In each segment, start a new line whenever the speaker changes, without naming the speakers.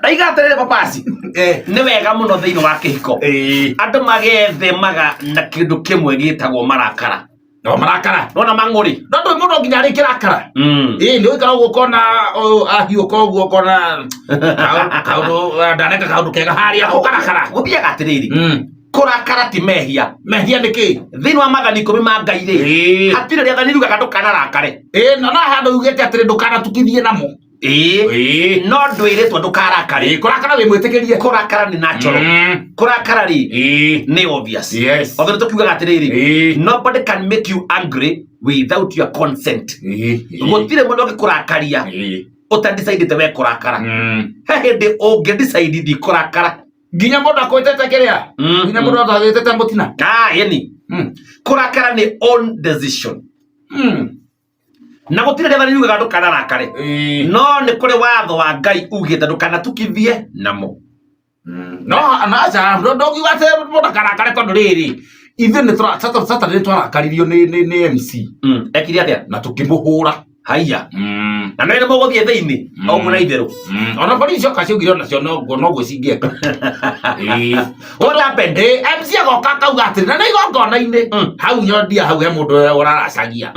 ndaigaterere papasi nĩ wega mũno thĩinĩ wa kĩhiko andũ magethemaga na kĩndũ kĩmwe gĩtagwo marakara.
No marakara
nona mang'ũrĩ
ndondũ mũndũ nginya arĩ kĩrakara nĩ ũikara ũguo ũkona ahiũka ũguo ũkona kaũndũ ndaneka kaũndũ kega harĩa ũkarakara
gũthiaga atĩrĩrĩ kũrakara ti mehia.
Mehia nĩ kĩ?
Thĩinĩ wa Maathani 10 ma Ngai rĩ hatirĩ rĩathani riugaga ndũkanarakare.
Na handũ ugĩte atĩrĩ ndũkanatukithie namo.
No ndwĩrĩtwo ndũkarakare.
Kũrakara wĩ mwĩtĩkĩrie.
Kũrakara nĩ natural. Kũrakara rĩ nĩ obvious. Othe tukiugaga atĩrĩrĩ nobody can make you angry without your consent. Gũtirĩ mũndũ ũngĩkũrakaria ũtadicidĩte we kũrakara. He hĩndĩ ũngĩdecide kũrakara
nginya mũndũ akwĩtete kĩrĩa nginya mũndũ akwĩtete mũtina.
Yani kũrakara nĩ own decision. Na gũtirĩ rĩathani riugaga ndũkanarakare. No nĩ kũrĩ watho wa Ngai ugĩte ndũkanatukithie namo.
No anacha ndũngiuga atĩ mũndũ akarakare tondũ rĩrĩ ithuĩ nĩ Saturday twarakaririo nĩ MC
ekire atĩa
na tũkĩmũhũra.
Haiya na nĩ mũgũthiĩ thĩinĩ o mũna itherũ
ona polisi okaciugire nacio no gwĩcingĩeka.
What happened?
MC agoka akauga atĩrĩ na nĩ igongona-inĩ hau nyondia hau he mũndũ ũraracagia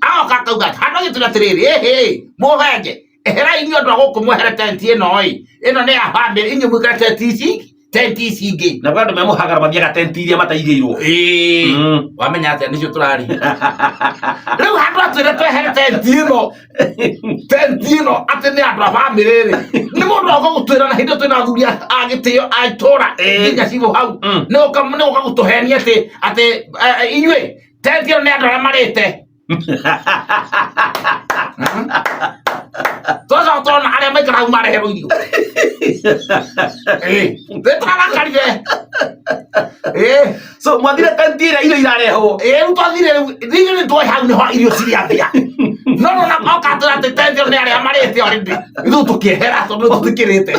agoka akauga handũ gĩtũra atĩrĩrĩ mũhenge ehera inyuĩ andũ a gũkũ mwehere tenti ĩno nĩ ya family inyuĩ mwĩkĩra tenti ici ingĩ
na andũ memũhagara mathiaga tenti iria mataigĩirwo.
Wamenya atĩa nĩcio tũrari rĩu handũ atwĩre twehere tenti ĩno atĩ nĩ andũ a family rĩ nĩ mũndũ oka gũtwĩra na hĩndĩ twĩna athuri a gĩtĩo a itũra nginya cibũ hau nĩ ũka gũtũhenia atĩ inyuĩ tenti ĩno nĩ andũ arĩa marĩte. Toza utona arĩa maikara mareherwo irio tũtarakarire
so mwathire tenti ĩrĩa irio irarehwo
rĩu twathire rĩu nĩ twoĩ hau nĩho irio cirĩathia no na oka atwĩra atĩ tenti ĩyo nĩ arĩa marĩte already ithuĩ tũkĩehera tondũ tũtikĩrĩte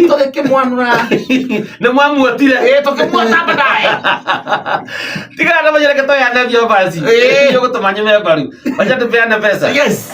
tũgĩkĩmwanũra
nĩ mwamuotire
tũkĩmuota baadaye
tigana na mwenye reke toyane vyo basi gũtũma nyume mbaru wacha tupeane pesa.
Yes.